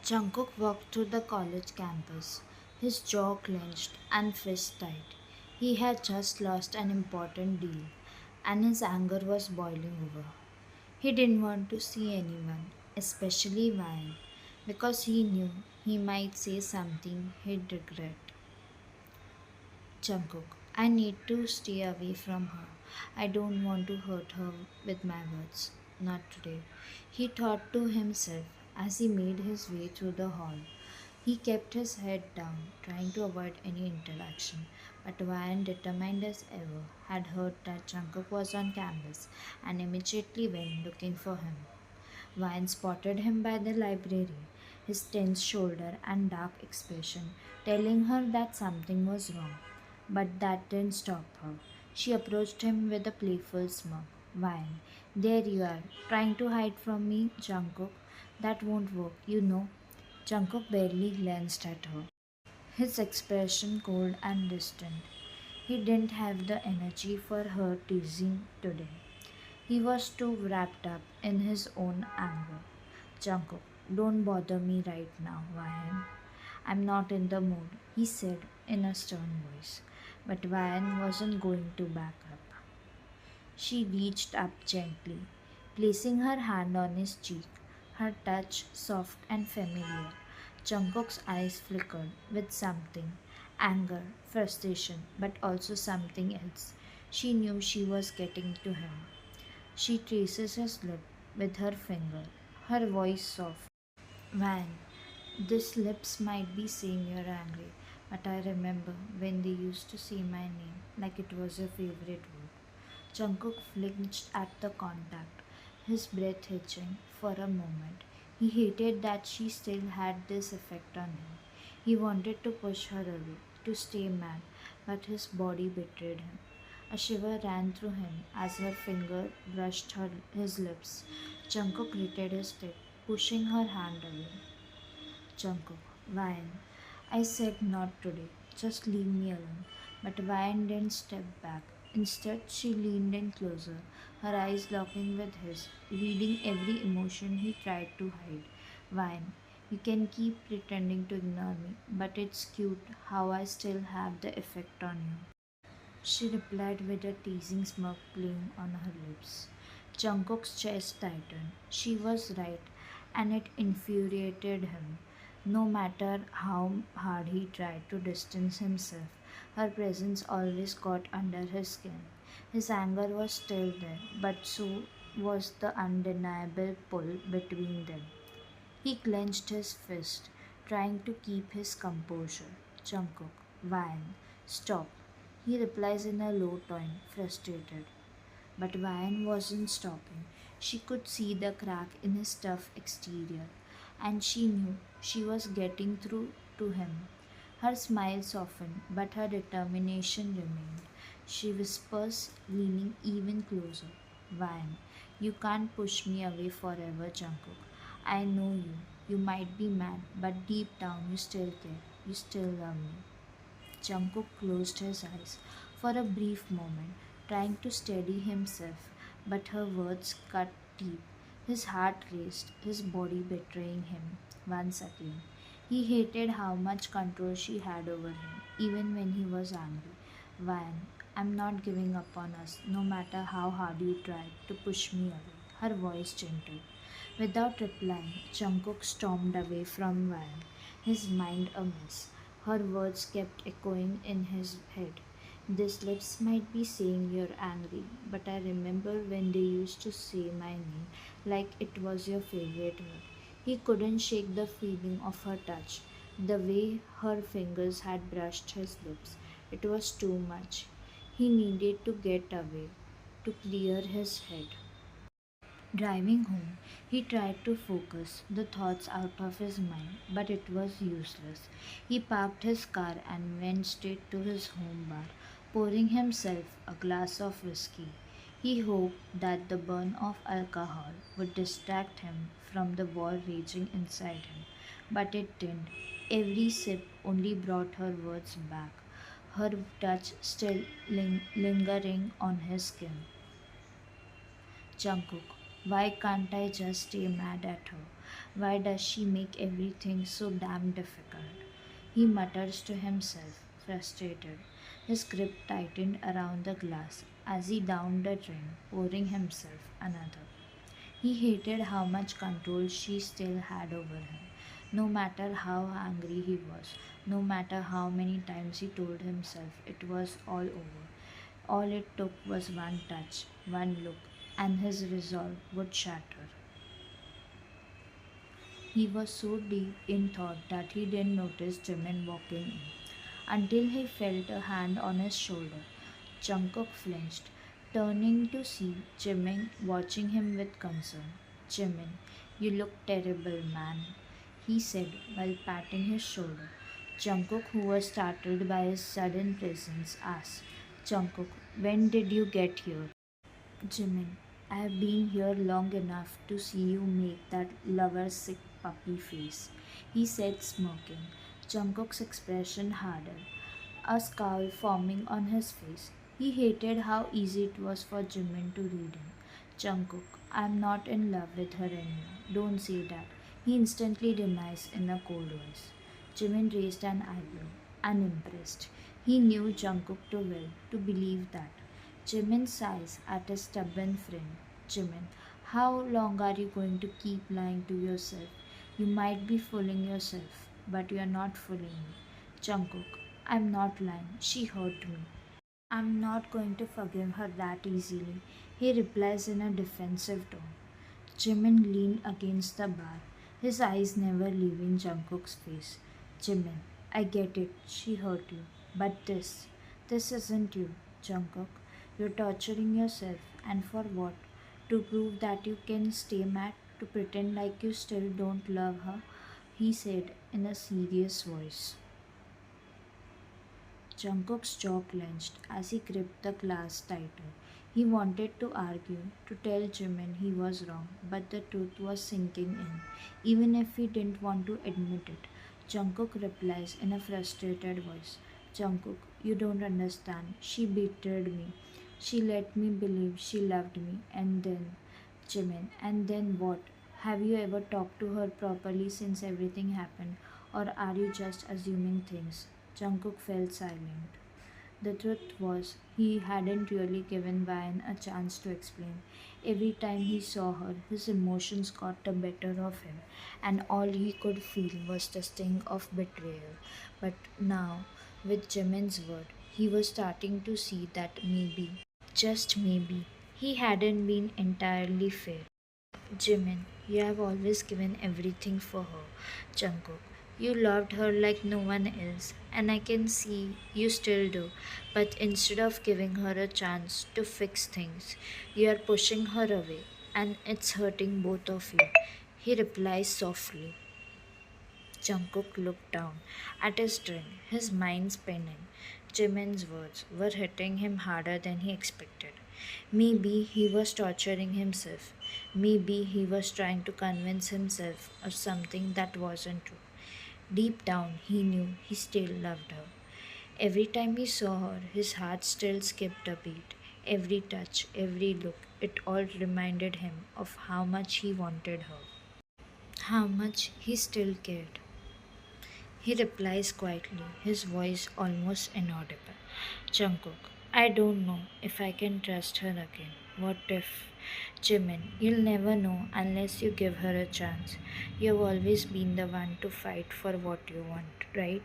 Jungkook walked through the college campus, his jaw clenched and fists tight. He had just lost an important deal, and his anger was boiling over. He didn't want to see anyone, especially Ryan, because he knew he might say something he'd regret. Jungkook, I need to stay away from her. I don't want to hurt her with my words. Not today. He thought to himself as he made his way through the hall. He kept his head down, trying to avoid any interaction, but Ryan, determined as ever, had heard that Jungkook was on campus and immediately went looking for him. Ryan spotted him by the library, his tense shoulder and dark expression telling her that something was wrong. But that didn't stop her. She approached him with a playful smirk. Ryan, there you are, trying to hide from me, Jungkook. That won't work, you know. Jungkook barely glanced at her, his expression cold and distant. He didn't have the energy for her teasing today. He was too wrapped up in his own anger. Jungkook, don't bother me right now, Ryan. I'm not in the mood, he said in a stern voice. But Ryan wasn't going to back up. She reached up gently, placing her hand on his cheek, her touch soft and familiar. Jungkook's eyes flickered with something anger, frustration, but also something else. She knew she was getting to him. She traces his lip with her finger, her voice soft. Van, these lips might be saying you're angry, but I remember when they used to say my name like it was a favorite word. Jungkook flinched at the contact, his breath hitching for a moment. He hated that she still had this effect on him. He wanted to push her away, to stay mad, but his body betrayed him. A shiver ran through him as her finger brushed his lips. Jungkook gritted his teeth, pushing her hand away. Jungkook, Ryan, I said not today. Just leave me alone. But Ryan didn't step back. Instead, she leaned in closer, her eyes locking with his, reading every emotion he tried to hide. Ryan, you can keep pretending to ignore me, but it's cute how I still have the effect on you. She replied with a teasing smirk playing on her lips. Jungkook's chest tightened. She was right, and it infuriated him. No matter how hard he tried to distance himself, her presence always got under his skin. His anger was still there, but so was the undeniable pull between them. He clenched his fist, trying to keep his composure. Jungkook, Ryan, stop. He replies in a low tone, frustrated. But Ryan wasn't stopping. She could see the crack in his tough exterior, and she knew she was getting through to him. Her smile softened, but her determination remained. She whispers, leaning even closer. Ryan, you can't push me away forever, Jungkook. I know you. You might be mad, but deep down you still care. You still love me. Jungkook closed his eyes for a brief moment, trying to steady himself, but her words cut deep. His heart raced, his body betraying him once again. He hated how much control she had over him, even when he was angry. Van, I'm not giving up on us, no matter how hard you tried to push me away. Her voice gentle. Without replying, Jungkook stormed away from Van, his mind a mess. Her words kept echoing in his head. These lips might be saying you're angry, but I remember when they used to say my name like it was your favorite word. He couldn't shake the feeling of her touch, the way her fingers had brushed his lips. It was too much. He needed to get away, to clear his head. Driving home, he tried to focus the thoughts out of his mind, but it was useless. He parked his car and went straight to his home bar, pouring himself a glass of whiskey. He hoped that the burn of alcohol would distract him from the war raging inside him, but it didn't. Every sip only brought her words back, her touch still lingering on his skin. Jungkook, Why can't I just stay mad at her? Why does she make everything so damn difficult? He mutters to himself, frustrated. His grip tightened around the glass as he downed a drink, pouring himself another. He hated how much control she still had over him. No matter how angry he was, no matter how many times he told himself it was all over, all it took was one touch, one look, and his resolve would shatter. He was so deep in thought that he didn't notice Jimin walking in until he felt a hand on his shoulder. Jungkook flinched, turning to see Jimin watching him with concern. Jimin, you look terrible, man, he said while patting his shoulder. Jungkook, who was startled by his sudden presence, asked, Jungkook, when did you get here? Jimin, I have been here long enough to see you make that lover sick puppy face, he said, smirking. Jungkook's expression hardened, a scowl forming on his face. He hated how easy it was for Jimin to read him. Jungkook, I'm not in love with her anymore. Don't say that. He instantly denies in a cold voice. Jimin raised an eyebrow, unimpressed. He knew Jungkook too well to believe that. Jimin sighs at his stubborn friend. Jimin, how long are you going to keep lying to yourself? You might be fooling yourself, but you are not fooling me. Jungkook, I'm not lying. She hurt me. I'm not going to forgive her that easily, he replies in a defensive tone. Jimin leaned against the bar, his eyes never leaving Jungkook's face. Jimin, I get it, she hurt you. But this isn't you, Jungkook. You're torturing yourself, and for what? To prove that you can stay mad, to pretend like you still don't love her, he said in a serious voice. Jungkook's jaw clenched as he gripped the glass tighter. He wanted to argue, to tell Jimin he was wrong, but the truth was sinking in, even if he didn't want to admit it. Jungkook replies in a frustrated voice, Jungkook, you don't understand. She betrayed me. She let me believe she loved me, and then, Jimin, and then what? Have you ever talked to her properly since everything happened, or are you just assuming things? Jungkook fell silent. The truth was, he hadn't really given Ryan a chance to explain. Every time he saw her, his emotions got the better of him, and all he could feel was the sting of betrayal. But now, with Jimin's word, he was starting to see that maybe, just maybe, he hadn't been entirely fair. Jimin, you have always given everything for her. Jungkook, you loved her like no one else, and I can see you still do. But instead of giving her a chance to fix things, you are pushing her away, and it's hurting both of you. He replies softly. Jungkook looked down at his drink, his mind spinning. Jimin's words were hitting him harder than he expected. Maybe he was torturing himself. Maybe he was trying to convince himself of something that wasn't true. Deep down, he knew he still loved her. Every time he saw her, his heart still skipped a beat. Every touch, every look, it all reminded him of how much he wanted her, how much he still cared. He replies quietly, his voice almost inaudible. Jungkook, I don't know if I can trust her again. What if? Jimin, you'll never know unless you give her a chance. You've always been the one to fight for what you want, right?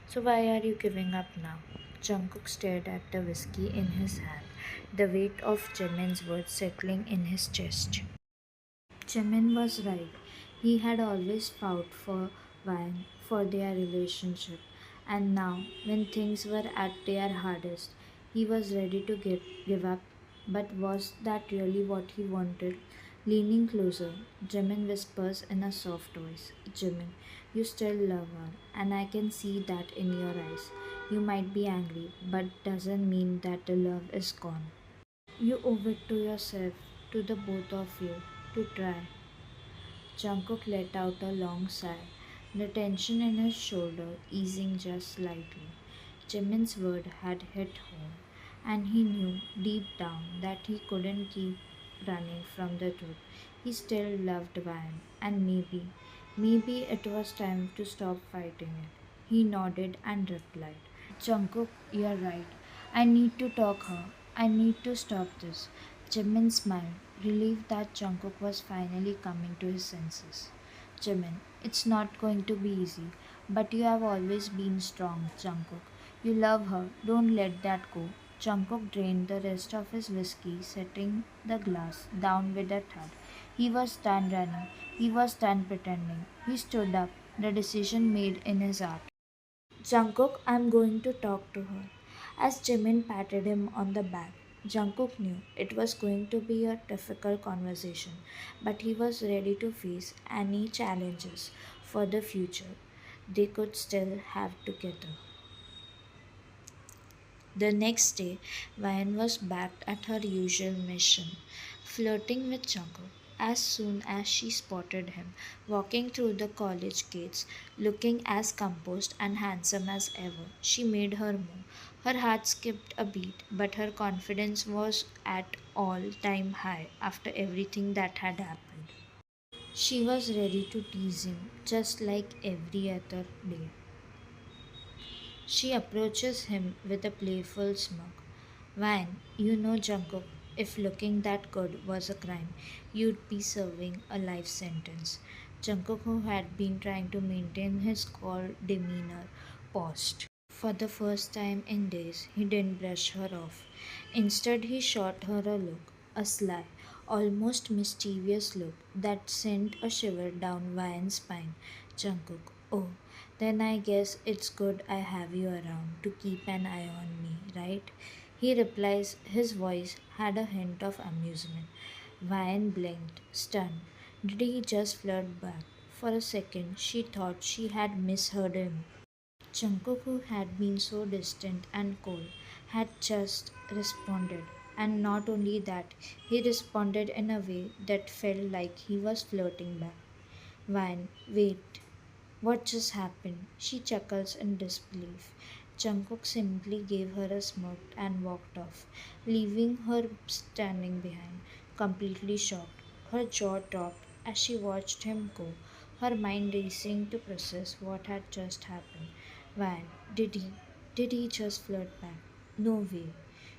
So why are you giving up now? Jungkook stared at the whiskey in his hand, the weight of Jimin's words settling in his chest. Jimin was right. He had always fought for Wang, for their relationship, and now, when things were at their hardest, he was ready to give up. But was that really what he wanted? Leaning closer, Jimin whispers in a soft voice, Jimin, you still love her, and I can see that in your eyes. You might be angry, but doesn't mean that the love is gone. You owe it to yourself, to the both of you, to try. Jungkook let out a long sigh, the tension in his shoulder easing just slightly. Jimin's word had hit home, and he knew deep down that he couldn't keep running from the truth. He still loved Van, and maybe it was time to stop fighting it. He nodded and replied, Jungkook, you're right. I need to talk her. I need to stop this. Jimin smiled, relieved that Jungkook was finally coming to his senses. Jimin, it's not going to be easy, but you have always been strong, Jungkook. You love her. Don't let that go. Jungkook drained the rest of his whiskey, setting the glass down with a thud. He was done running. He was done pretending. He stood up, the decision made in his heart. Jungkook, I'm going to talk to her. As Jimin patted him on the back, Jungkook knew it was going to be a difficult conversation, but he was ready to face any challenges for the future. They could still have together. The next day, Vian was back at her usual mission, flirting with Jungkook. As soon as she spotted him walking through the college gates, looking as composed and handsome as ever, she made her move. Her heart skipped a beat, but her confidence was at all-time high after everything that had happened. She was ready to tease him, just like every other day. She approaches him with a playful smirk. Van, you know Jungkook, if looking that good was a crime, you'd be serving a life sentence. Jungkook, who had been trying to maintain his cool demeanor, paused. For the first time in days, he didn't brush her off. Instead, he shot her a look, a sly, almost mischievous look that sent a shiver down Vian's spine. Jungkook, oh, then I guess it's good I have you around to keep an eye on me, right? He replies, his voice had a hint of amusement. Vian blinked, stunned. Did he just flirt back? For a second, she thought she had misheard him. Jungkook, who had been so distant and cold, had just responded. And not only that, he responded in a way that felt like he was flirting back. Van, wait, what just happened? She chuckles in disbelief. Jungkook simply gave her a smirk and walked off, leaving her standing behind, completely shocked. Her jaw dropped as she watched him go, her mind racing to process what had just happened. Van, did he? Did he just flirt back? No way.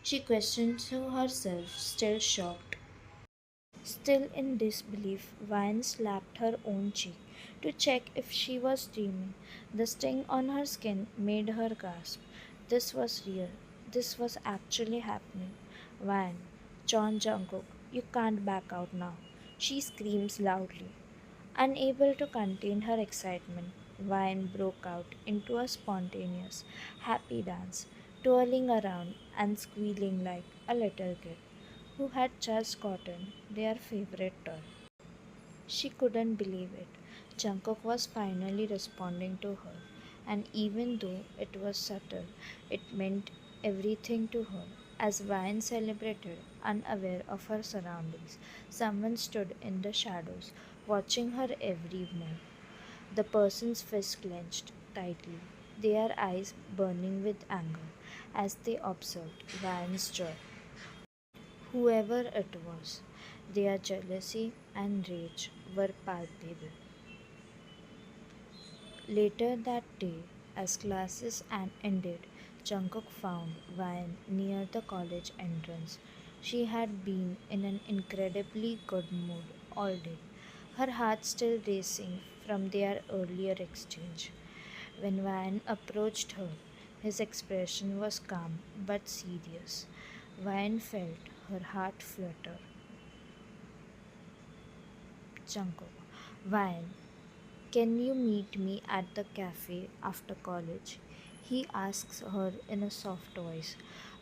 She questioned to herself, still shocked. Still in disbelief, Vine slapped her own cheek to check if she was dreaming. The sting on her skin made her gasp. This was real. This was actually happening. Vine, John Jungkook, you can't back out now. She screams loudly. Unable to contain her excitement, Vine broke out into a spontaneous, happy dance, twirling around and squealing like a little kid who had just gotten their favorite toy. She couldn't believe it. Jungkook was finally responding to her, and even though it was subtle, it meant everything to her. As Vine celebrated, unaware of her surroundings, someone stood in the shadows, watching her every move. The person's fist clenched tightly, their eyes burning with anger as they observed Vine's joy. Whoever it was, their jealousy and rage were palpable. Later that day, as classes ended, Jungkook found Vian near the college entrance. She had been in an incredibly good mood all day, her heart still racing from their earlier exchange. When Vian approached her, his expression was calm but serious. Vian felt her heart flutter. Jungkook, Vian, can you meet me at the cafe after college? He asks her in a soft voice.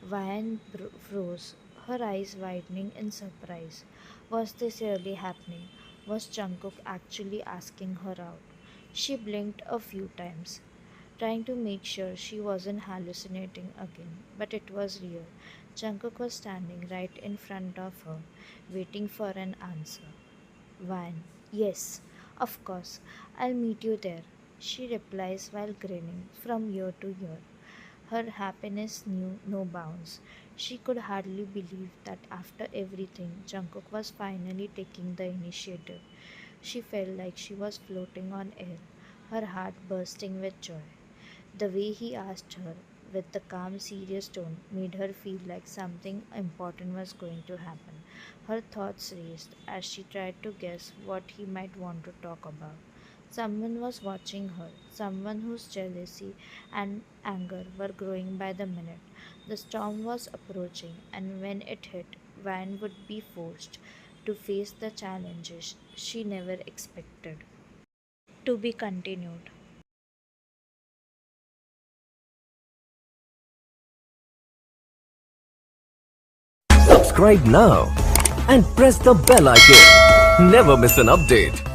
Vian froze, her eyes widening in surprise. Was this really happening? Was Jungkook actually asking her out? She blinked a few times, trying to make sure she wasn't hallucinating again, but it was real. Jungkook was standing right in front of her, waiting for an answer. Van, yes, of course, I'll meet you there, she replies while grinning from ear to ear. Her happiness knew no bounds. She could hardly believe that after everything, Jungkook was finally taking the initiative. She felt like she was floating on air, her heart bursting with joy. The way he asked her, with the calm, serious tone, made her feel like something important was going to happen. Her thoughts raced as she tried to guess what he might want to talk about. Someone was watching her, someone whose jealousy and anger were growing by the minute. The storm was approaching, and when it hit, Van would be forced to face the challenges she never expected. To be continued. Subscribe now and press the bell icon. Never miss an update.